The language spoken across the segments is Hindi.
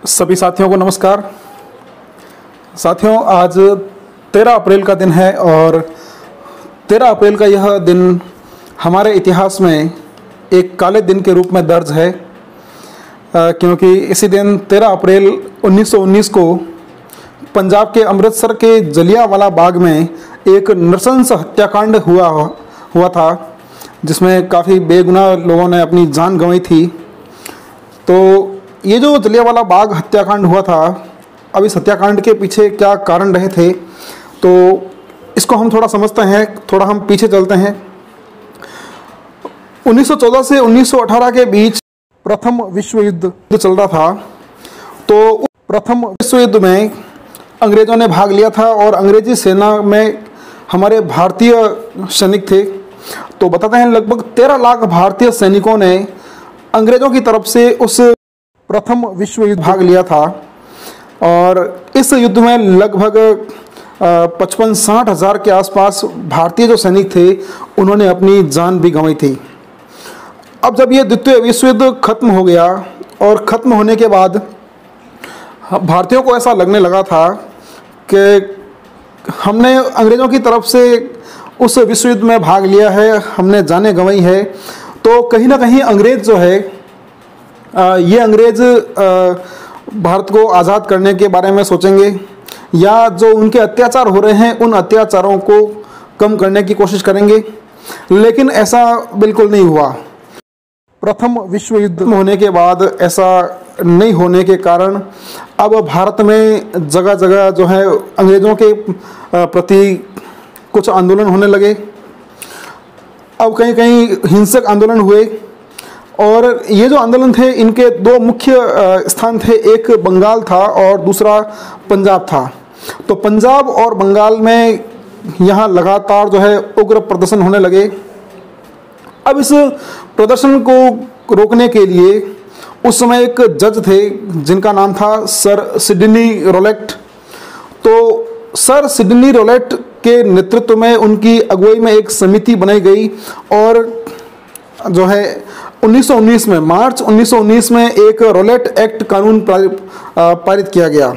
सभी साथियों को नमस्कार। साथियों, आज 13 अप्रैल का दिन है और 13 अप्रैल का यह दिन हमारे इतिहास में एक काले दिन के रूप में दर्ज है, क्योंकि इसी दिन 13 अप्रैल 1919 को पंजाब के अमृतसर के जलियांवाला बाग में एक नृशंस हत्याकांड हुआ था, जिसमें काफ़ी बेगुनाह लोगों ने अपनी जान गंवाई थी। तो ये जो जलियांवाला बाग हत्याकांड हुआ था, अब इस हत्याकांड के पीछे क्या कारण रहे थे, तो इसको हम थोड़ा समझते हैं। थोड़ा हम पीछे चलते हैं। 1914 से 1918 के बीच प्रथम विश्व युद्ध चल रहा था। तो प्रथम विश्व युद्ध में अंग्रेज़ों ने भाग लिया था और अंग्रेजी सेना में हमारे भारतीय सैनिक थे। तो बताते हैं लगभग 13 लाख भारतीय सैनिकों ने अंग्रेज़ों की तरफ से उस प्रथम विश्व युद्ध भाग लिया था। और इस युद्ध में लगभग 55-60 हज़ार के आसपास भारतीय जो सैनिक थे उन्होंने अपनी जान भी गंवाई थी। अब जब ये द्वितीय विश्व युद्ध खत्म हो गया और ख़त्म होने के बाद भारतीयों को ऐसा लगने लगा था कि हमने अंग्रेज़ों की तरफ से उस विश्व युद्ध में भाग लिया है, हमने जानें गंवाई है, तो कहीं ना कहीं अंग्रेज़ जो है ये अंग्रेज़ भारत को आज़ाद करने के बारे में सोचेंगे या जो उनके अत्याचार हो रहे हैं उन अत्याचारों को कम करने की कोशिश करेंगे। लेकिन ऐसा बिल्कुल नहीं हुआ। प्रथम विश्व युद्ध होने के बाद ऐसा नहीं होने के कारण अब भारत में जगह जगह जो है अंग्रेज़ों के प्रति कुछ आंदोलन होने लगे। अब कहीं कहीं हिंसक आंदोलन हुए और ये जो आंदोलन थे इनके दो मुख्य स्थान थे, एक बंगाल था और दूसरा पंजाब था। तो पंजाब और बंगाल में यहाँ लगातार जो है उग्र प्रदर्शन होने लगे। अब इस प्रदर्शन को रोकने के लिए उस समय एक जज थे जिनका नाम था सर सिडनी रोलेट। तो सर सिडनी रोलेट के नेतृत्व में उनकी अगुवाई में एक समिति बनाई गई और जो है 1919 में मार्च 1919 में एक रोलेट एक्ट कानून पारित किया गया।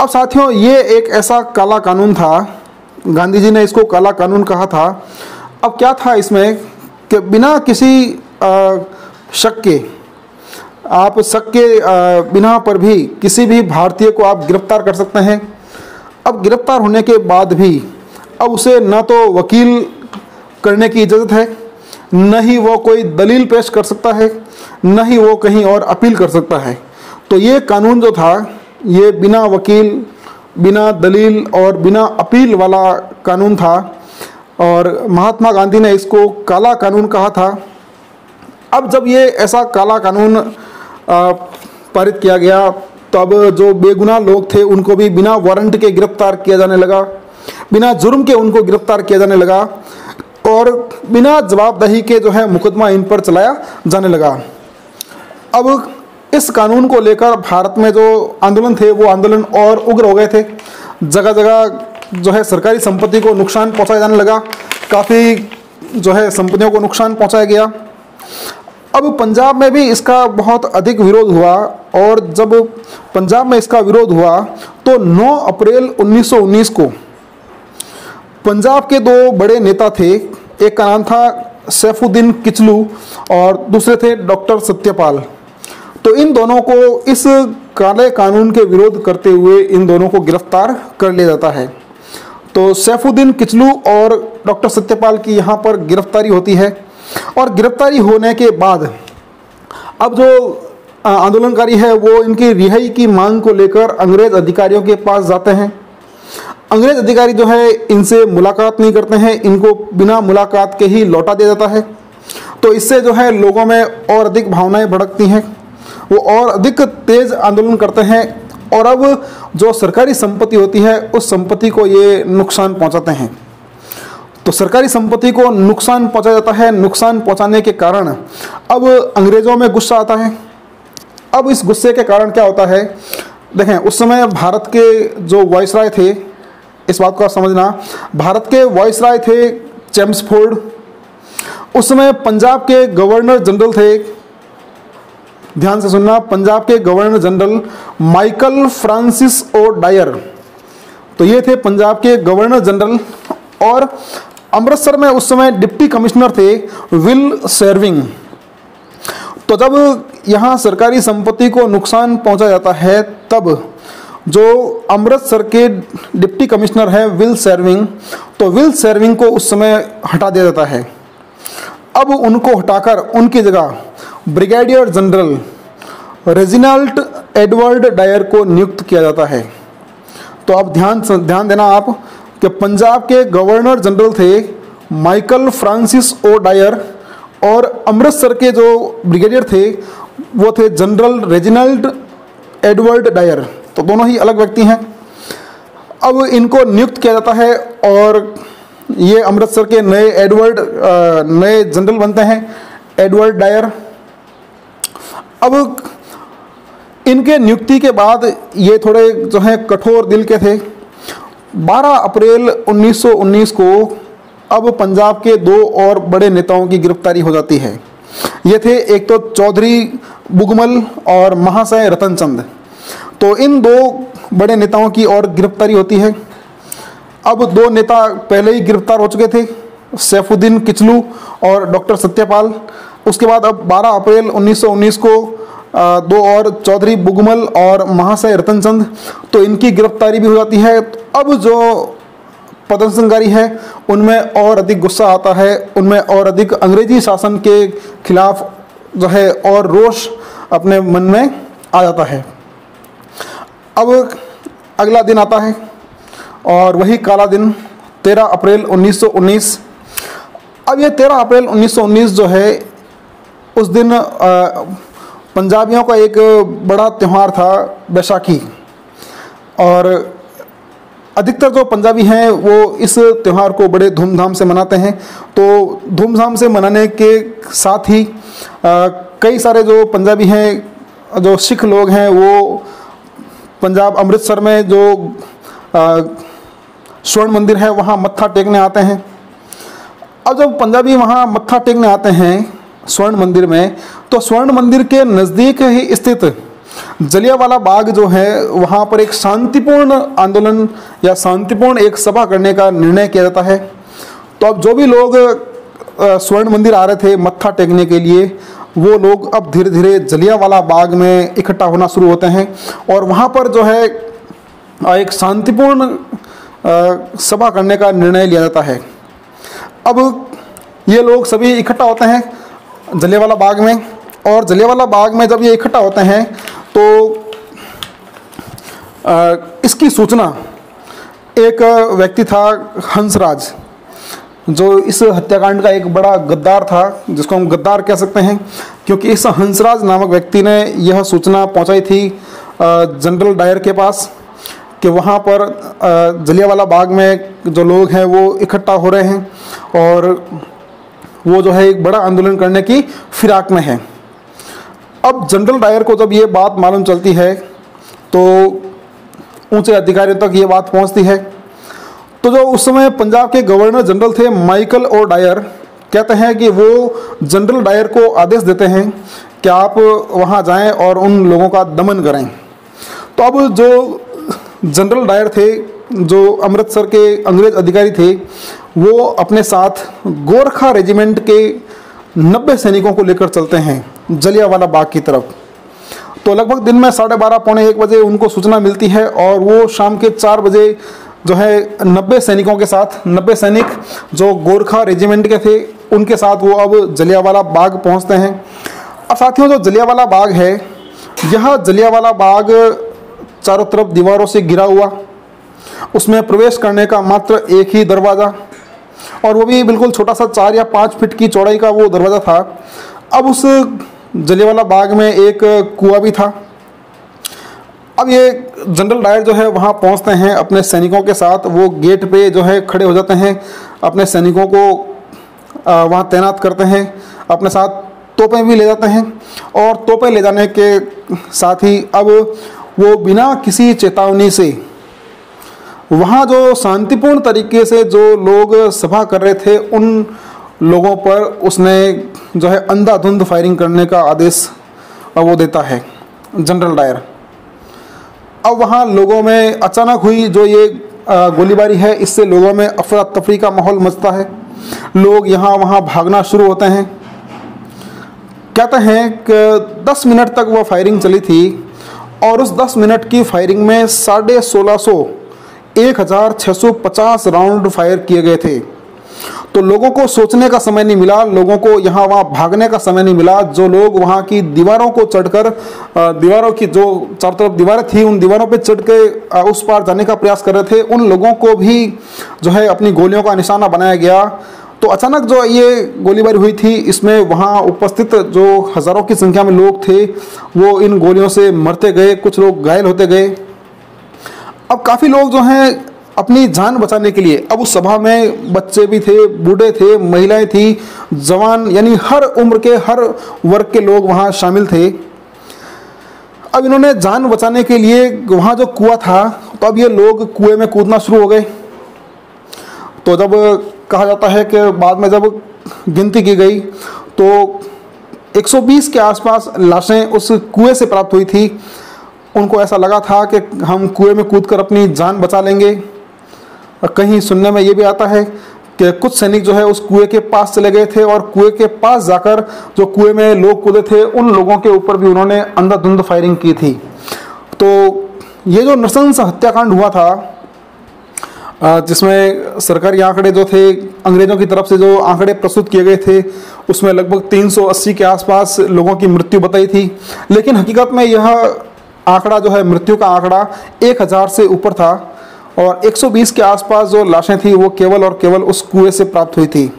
अब साथियों, ये एक ऐसा काला कानून था, गांधी जी ने इसको काला कानून कहा था। अब क्या था इसमें कि बिना किसी शक के, आप शक के बिना पर भी किसी भी भारतीय को आप गिरफ्तार कर सकते हैं। अब गिरफ्तार होने के बाद भी अब उसे न तो वकील करने की इजाज़त है, न ही वो कोई दलील पेश कर सकता है, न ही वो कहीं और अपील कर सकता है। तो ये कानून जो था ये बिना वकील, बिना दलील और बिना अपील वाला कानून था और महात्मा गांधी ने इसको काला कानून कहा था। अब जब ये ऐसा काला कानून पारित किया गया तो अब जो बेगुनाह लोग थे उनको भी बिना वारंट के गिरफ्तार किया जाने लगा, बिना जुर्म के उनको गिरफ्तार किया जाने लगा और बिना जवाबदेही के जो है मुकदमा इन पर चलाया जाने लगा। अब इस कानून को लेकर भारत में जो आंदोलन थे वो आंदोलन और उग्र हो गए थे। जगह जगह जो है सरकारी संपत्ति को नुकसान पहुंचाया जाने लगा, काफ़ी जो है संपत्तियों को नुकसान पहुंचाया गया। अब पंजाब में भी इसका बहुत अधिक विरोध हुआ और जब पंजाब में इसका विरोध हुआ तो 9 अप्रैल 1919 को पंजाब के दो बड़े नेता थे, एक का नाम था सैफुद्दीन किचलू और दूसरे थे डॉक्टर सत्यपाल। तो इन दोनों को इस काले कानून के विरोध करते हुए इन दोनों को गिरफ्तार कर लिया जाता है। तो सैफुद्दीन किचलू और डॉक्टर सत्यपाल की यहाँ पर गिरफ्तारी होती है और गिरफ्तारी होने के बाद अब जो आंदोलनकारी है वो इनकी रिहाई की मांग को लेकर अंग्रेज़ अधिकारियों के पास जाते हैं। अंग्रेज़ अधिकारी जो है इनसे मुलाकात नहीं करते हैं, इनको बिना मुलाकात के ही लौटा दिया जाता है। तो इससे जो है लोगों में और अधिक भावनाएं भड़कती हैं, वो और अधिक तेज़ आंदोलन करते हैं और अब जो सरकारी संपत्ति होती है उस संपत्ति को ये नुकसान पहुंचाते हैं। तो सरकारी संपत्ति को नुकसान पहुंचाया जाता है। नुकसान पहुंचाने के कारण अब अंग्रेज़ों में गुस्सा आता है। अब इस गुस्से के कारण क्या होता है, देखें उस समय भारत के जो वायसराय थे, इस बात को आप समझना, भारत के वायसराय थे चेम्सफोर्ड। उस समय पंजाब के गवर्नर जनरल थे ध्यान से सुनना, पंजाब के governor general Michael Francis O Dyer, तो ये थे पंजाब के गवर्नर जनरल। और अमृतसर में उस समय डिप्टी कमिश्नर थे विल सेरविंग। तो जब यहाँ सरकारी संपत्ति को नुकसान पहुँचा जाता है तब जो अमृतसर के डिप्टी कमिश्नर है विल सेरविंग, तो विल सेरविंग को उस समय हटा दिया जाता है। अब उनको हटाकर उनकी जगह brigadier general Reginald Edward Dyer को नियुक्त किया जाता है। तो अब ध्यान देना आप कि पंजाब के गवर्नर जनरल थे माइकल फ्रांसिस ओ डायर और अमृतसर के जो ब्रिगेडियर थे वो थे जनरल रेजिनाल्ड एडवर्ड डायर, तो दोनों ही अलग व्यक्ति हैं। अब इनको नियुक्त किया जाता है और ये अमृतसर के नए जनरल बनते हैं एडवर्ड डायर। अब इनके नियुक्ति के बाद ये थोड़े जो हैं कठोर दिल के थे। 12 अप्रैल 1919 को अब पंजाब के 2 और बड़े नेताओं की गिरफ्तारी हो जाती है। ये थे एक तो चौधरी बुगमल और महाशय रतनचंद। तो इन 2 बड़े नेताओं की और गिरफ्तारी होती है। अब 2 नेता पहले ही गिरफ्तार हो चुके थे, सैफुद्दीन किचलू और डॉक्टर सत्यपाल। उसके बाद अब 12 अप्रैल 1919 को 2 और चौधरी बुगमल और महाशय रतनचंद, तो इनकी गिरफ्तारी भी हो जाती है। अब जो प्रदर्शनकारी है उनमें और अधिक गुस्सा आता है, उनमें और अधिक अंग्रेजी शासन के खिलाफ जो है और रोष अपने मन में आ जाता है। अब अगला दिन आता है और वही काला दिन 13 अप्रैल 1919। अब ये 13 अप्रैल 1919 जो है उस दिन पंजाबियों का एक बड़ा त्यौहार था बैसाखी, और अधिकतर जो पंजाबी हैं वो इस त्यौहार को बड़े धूमधाम से मनाते हैं। तो धूमधाम से मनाने के साथ ही कई सारे जो पंजाबी हैं, जो सिख लोग हैं, वो पंजाब अमृतसर में जो स्वर्ण मंदिर है वहाँ मत्था टेकने आते हैं। अब जब पंजाबी वहाँ मत्था टेकने आते हैं स्वर्ण मंदिर में, तो स्वर्ण मंदिर के नज़दीक ही स्थित जलियांवाला बाग जो है वहाँ पर एक शांतिपूर्ण आंदोलन या शांतिपूर्ण एक सभा करने का निर्णय किया जाता है। तो अब जो भी लोग स्वर्ण मंदिर आ रहे थे मत्था टेकने के लिए, वो लोग अब धीरे धीरे जलियांवाला बाग में इकट्ठा होना शुरू होते हैं और वहाँ पर जो है एक शांतिपूर्ण सभा करने का निर्णय लिया जाता है। अब ये लोग सभी इकट्ठा होते हैं जलियांवाला बाग में, और जलियांवाला बाग में जब ये इकट्ठा होते हैं तो इसकी सूचना एक व्यक्ति था हंसराज, जो इस हत्याकांड का एक बड़ा गद्दार था, जिसको हम गद्दार कह सकते हैं, क्योंकि इस हंसराज नामक व्यक्ति ने यह सूचना पहुंचाई थी जनरल डायर के पास कि वहाँ पर जलियांवाला बाग में जो लोग हैं वो इकट्ठा हो रहे हैं और वो जो है एक बड़ा आंदोलन करने की फिराक में है। अब जनरल डायर को जब ये बात मालूम चलती है तो ऊंचे अधिकारियों तक ये बात पहुंचती है। तो जो उस समय पंजाब के गवर्नर जनरल थे माइकल ओ डायर, कहते हैं कि वो जनरल डायर को आदेश देते हैं कि आप वहां जाएं और उन लोगों का दमन करें। तो अब जो जनरल डायर थे, जो अमृतसर के अंग्रेज अधिकारी थे, वो अपने साथ गोरखा रेजिमेंट के 90 सैनिकों को लेकर चलते हैं जलियांवाला बाग की तरफ। तो लगभग दिन में 12:30 पौने 1 बजे उनको सूचना मिलती है और वो शाम के 4 बजे जो है 90 सैनिकों के साथ, 90 सैनिक जो गोरखा रेजिमेंट के थे उनके साथ वो अब जलियांवाला बाग पहुंचते हैं। अब साथियों, जो जलियांवाला बाग है, यह जलियांवाला बाग चारों तरफ दीवारों से घिरा हुआ, उसमें प्रवेश करने का मात्र एक ही दरवाज़ा, और वो भी बिल्कुल छोटा सा 4 या 5 फीट की चौड़ाई का वो दरवाज़ा था। अब उस जलियांवाला बाग में एक कुआं भी था। अब ये जनरल डायर जो है वहाँ पहुँचते हैं अपने सैनिकों के साथ, वो गेट पे जो है खड़े हो जाते हैं, अपने सैनिकों को वहाँ तैनात करते हैं, अपने साथ तोपें भी ले जाते हैं, और तोपें ले जाने के साथ ही अब वो बिना किसी चेतावनी से वहाँ जो शांतिपूर्ण तरीके से जो लोग सभा कर रहे थे उन लोगों पर उसने जो है अंधाधुंध फायरिंग करने का आदेश वो देता है जनरल डायर। अब वहाँ लोगों में अचानक हुई जो ये गोलीबारी है, इससे लोगों में अफरा तफरी का माहौल मचता है। लोग यहाँ वहाँ भागना शुरू होते हैं। कहते हैं कि 10 मिनट तक वो फायरिंग चली थी और उस 10 मिनट की फायरिंग में 1650 राउंड फायर किए गए थे। तो लोगों को सोचने का समय नहीं मिला, लोगों को यहाँ वहाँ भागने का समय नहीं मिला। जो लोग वहाँ की दीवारों को चढ़कर, दीवारों की जो चारों तरफ दीवारें थी, उन दीवारों पे चढ़ के उस पार जाने का प्रयास कर रहे थे, उन लोगों को भी जो है अपनी गोलियों का निशाना बनाया गया। तो अचानक जो ये गोलीबारी हुई थी, इसमें वहाँ उपस्थित जो हज़ारों की संख्या में लोग थे वो इन गोलियों से मरते गए, कुछ लोग घायल होते गए। अब काफ़ी लोग जो हैं अपनी जान बचाने के लिए, अब उस सभा में बच्चे भी थे, बूढ़े थे, महिलाएं थी, जवान, यानी हर उम्र के, हर वर्ग के लोग वहाँ शामिल थे। अब इन्होंने जान बचाने के लिए, वहाँ जो कुआं था, तो अब ये लोग कुएं में कूदना शुरू हो गए। तो जब कहा जाता है कि बाद में जब गिनती की गई तो 120 के आसपास लाशें उस कुएं से प्राप्त हुई थी। उनको ऐसा लगा था कि हम कुएं में कूदकर अपनी जान बचा लेंगे। कहीं सुनने में ये भी आता है कि कुछ सैनिक जो है उस कुएं के पास चले गए थे और कुएं के पास जाकर जो कुएं में लोग कूदे थे उन लोगों के ऊपर भी उन्होंने अंधाधुंध फायरिंग की थी। तो ये जो नृशंस हत्याकांड हुआ था, जिसमें सरकारी आंकड़े जो थे, अंग्रेज़ों की तरफ से जो आंकड़े प्रस्तुत किए गए थे, उसमें लगभग 380 के आसपास लोगों की मृत्यु बताई थी। लेकिन हकीकत में यह आंकड़ा जो है, मृत्यु का आंकड़ा 1000 से ऊपर था और 120 के आसपास जो लाशें थी वो केवल और केवल उस कुएं से प्राप्त हुई थी।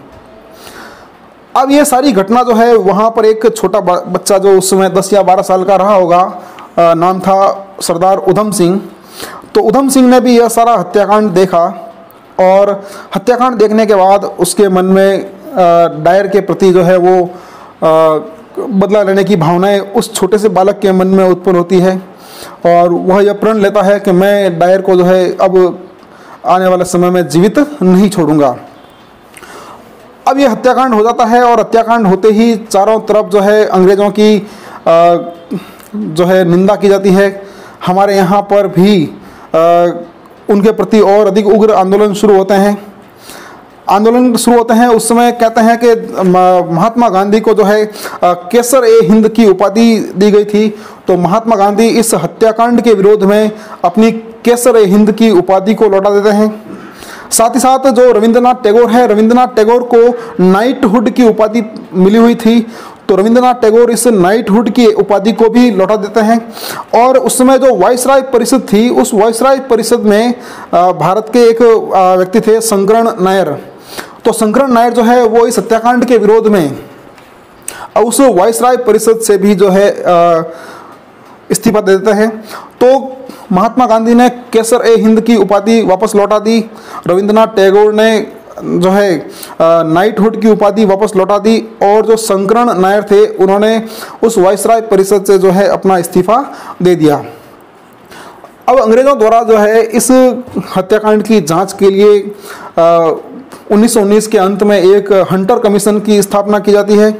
अब ये सारी घटना जो है, वहाँ पर एक छोटा बच्चा जो उस समय 10 या 12 साल का रहा होगा, नाम था सरदार उधम सिंह। तो उधम सिंह ने भी यह सारा हत्याकांड देखा और हत्याकांड देखने के बाद उसके मन में डायर के प्रति जो है वो बदला लेने की भावनाएं उस छोटे से बालक के मन में उत्पन्न होती है और वह यह प्रण लेता है कि मैं डायर को जो है अब आने वाले समय में जीवित नहीं छोड़ूंगा। अब यह हत्याकांड हो जाता है और हत्याकांड होते ही चारों तरफ जो है अंग्रेज़ों की जो है निंदा की जाती है। हमारे यहाँ पर भी उनके प्रति और अधिक उग्र आंदोलन शुरू होते हैं। उस समय कहते हैं कि महात्मा गांधी को जो है केसर ए हिंद की उपाधि दी गई थी। तो महात्मा गांधी इस हत्याकांड के विरोध में अपनी केसर ए हिंद की उपाधि को लौटा देते हैं। साथ ही साथ जो रविंद्रनाथ टैगोर है, रविंद्रनाथ टैगोर को नाइटहुड की उपाधि मिली हुई थी, तो रविंद्रनाथ टैगोर इस नाइटहुड की उपाधि को भी लौटा देते हैं। और उस समय जो वायसराय परिषद थी, उस वायसराय परिषद में भारत के एक व्यक्ति थे शंकरण नायर। तो शंकरण नायर जो है वो इस हत्याकांड के विरोध में उस वायसराय परिषद से भी जो है इस्तीफा दे देते हैं। तो महात्मा गांधी ने केसर ए हिंद की उपाधि वापस लौटा दी, रविंद्रनाथ टैगोर ने जो है नाइटहुड की उपाधि वापस लौटा दी और जो शंकरण नायर थे उन्होंने उस वायसराय परिषद से जो है अपना इस्तीफा दे दिया। अब अंग्रेज़ों द्वारा जो है इस हत्याकांड की जांच के लिए 1919 के अंत में एक हंटर कमीशन की स्थापना की जाती है।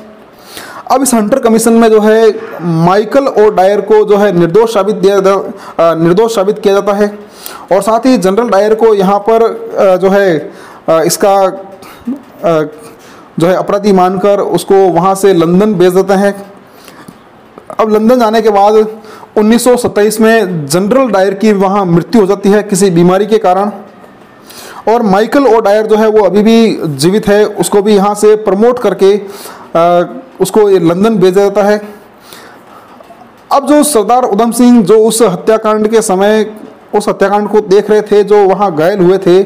अब इस हंटर कमीशन में जो है माइकल और डायर को जो है निर्दोष साबित किया जाता है और साथ ही जनरल डायर को यहाँ पर जो है इसका जो है अपराधी मानकर उसको वहाँ से लंदन भेज देते हैं। अब लंदन जाने के बाद 1927 में जनरल डायर की वहाँ मृत्यु हो जाती है किसी बीमारी के कारण और माइकल और डायर जो है वो अभी भी जीवित है, उसको भी यहाँ से प्रमोट करके उसको लंदन भेजा जाता है। अब जो सरदार उधम सिंह जो उस हत्याकांड के समय उस हत्याकांड को देख रहे थे, जो वहाँ घायल हुए थे,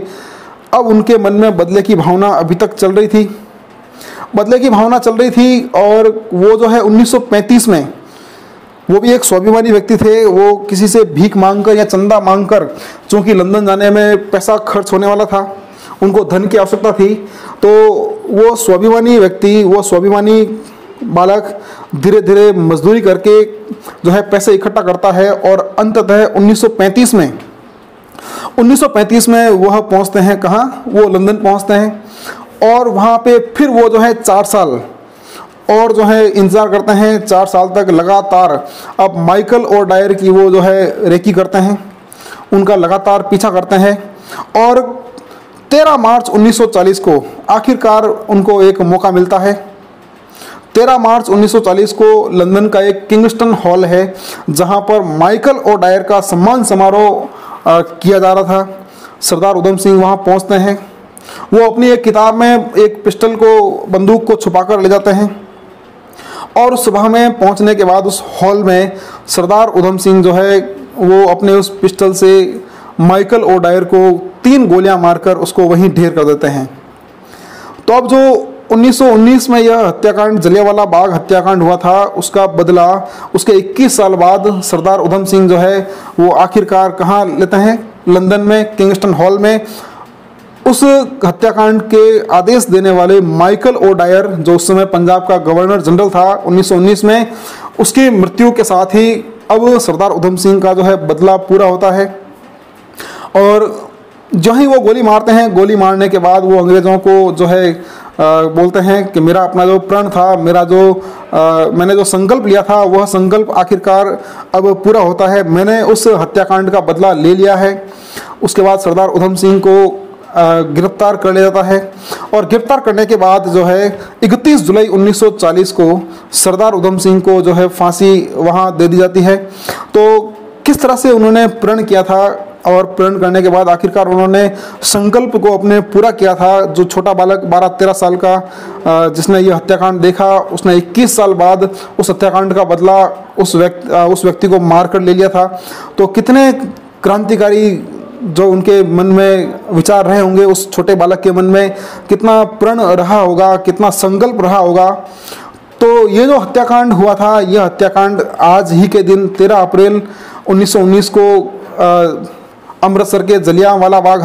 अब उनके मन में बदले की भावना अभी तक चल रही थी, और वो जो है 1935 में वो भी एक स्वाभिमानी व्यक्ति थे। वो किसी से भीख मांगकर या चंदा मांगकर, चूँकि लंदन जाने में पैसा खर्च होने वाला था, उनको धन की आवश्यकता थी, तो वो स्वाभिमानी व्यक्ति, वो स्वाभिमानी बालक धीरे धीरे मजदूरी करके जो है पैसे इकट्ठा करता है और अंततः 1935 में वह पहुंचते हैं, कहाँ? वो लंदन पहुंचते हैं और वहाँ पे फिर वो जो है 4 साल और जो है इंतज़ार करते हैं 4 साल तक लगातार। अब माइकल और डायर की वो जो है रेकी करते हैं, उनका लगातार पीछा करते हैं और 13 मार्च 1940 को आखिरकार उनको एक मौका मिलता है। 13 मार्च 1940 को लंदन का एक किंगस्टन हॉल है जहां पर माइकल और डायर का सम्मान समारोह किया जा रहा था। सरदार उधम सिंह वहां पहुंचते हैं। वो अपनी एक किताब में एक पिस्टल को, बंदूक को छुपाकर ले जाते हैं और उस सभा में पहुंचने के बाद उस हॉल में सरदार उधम सिंह जो है वो अपने उस पिस्टल से माइकल और डायर को 3 गोलियां मारकर उसको वहीं ढेर कर देते हैं। तो अब जो 1919 में यह हत्याकांड, जलियांवाला बाग हत्याकांड हुआ था, उसका बदला उसके 21 साल बाद सरदार उधम सिंह जो है वो आखिरकार कहाँ लेते हैं? लंदन में किंगस्टन हॉल में। उस हत्याकांड के आदेश देने वाले माइकल ओ डायर, जो उस समय पंजाब का गवर्नर जनरल था 1919 में, उसकी मृत्यु के साथ ही अब सरदार उधम सिंह का जो है बदला पूरा होता है। और जो ही वो गोली मारते हैं, गोली मारने के बाद वो अंग्रेज़ों को जो है बोलते हैं कि मेरा अपना जो प्रण था, मेरा जो मैंने जो संकल्प लिया था, वह संकल्प आखिरकार अब पूरा होता है। मैंने उस हत्याकांड का बदला ले लिया है। उसके बाद सरदार उधम सिंह को गिरफ्तार कर लिया जाता है और गिरफ्तार करने के बाद जो है 31 जुलाई 1940 को सरदार उधम सिंह को जो है फांसी वहाँ दे दी जाती है। तो किस तरह से उन्होंने प्रण किया था और प्रण करने के बाद आखिरकार उन्होंने संकल्प को अपने पूरा किया था। जो छोटा बालक 12-13 साल का जिसने ये हत्याकांड देखा, उसने 21 साल बाद उस हत्याकांड का बदला उस व्यक्ति को मार कर ले लिया था। तो कितने क्रांतिकारी जो उनके मन में विचार रहे होंगे, उस छोटे बालक के मन में कितना प्रण रहा होगा, कितना संकल्प रहा होगा। तो ये जो हत्याकांड हुआ था, यह हत्याकांड आज ही के दिन 13 अप्रैल 1919 को अमृतसर के जलियांवाला बाग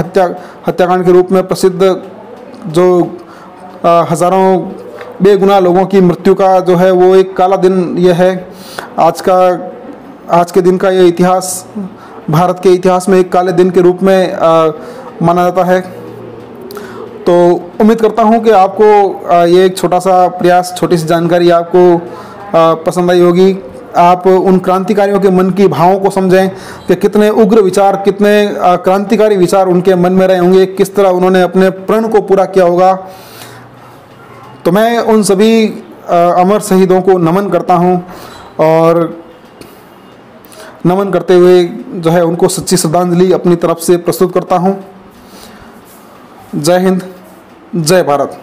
हत्याकांड के रूप में प्रसिद्ध, जो हज़ारों बेगुनाह लोगों की मृत्यु का जो है वो एक काला दिन यह है। आज के दिन का ये इतिहास भारत के इतिहास में एक काले दिन के रूप में माना जाता है। तो उम्मीद करता हूँ कि आपको ये एक छोटा सा प्रयास, छोटी सी जानकारी आपको पसंद आई होगी। आप उन क्रांतिकारियों के मन की भावों को समझें कि कितने उग्र विचार, कितने क्रांतिकारी विचार उनके मन में रहे होंगे, किस तरह उन्होंने अपने प्रण को पूरा किया होगा। तो मैं उन सभी अमर शहीदों को नमन करता हूं और नमन करते हुए जो है उनको सच्ची श्रद्धांजलि अपनी तरफ से प्रस्तुत करता हूं। जय हिंद, जय भारत।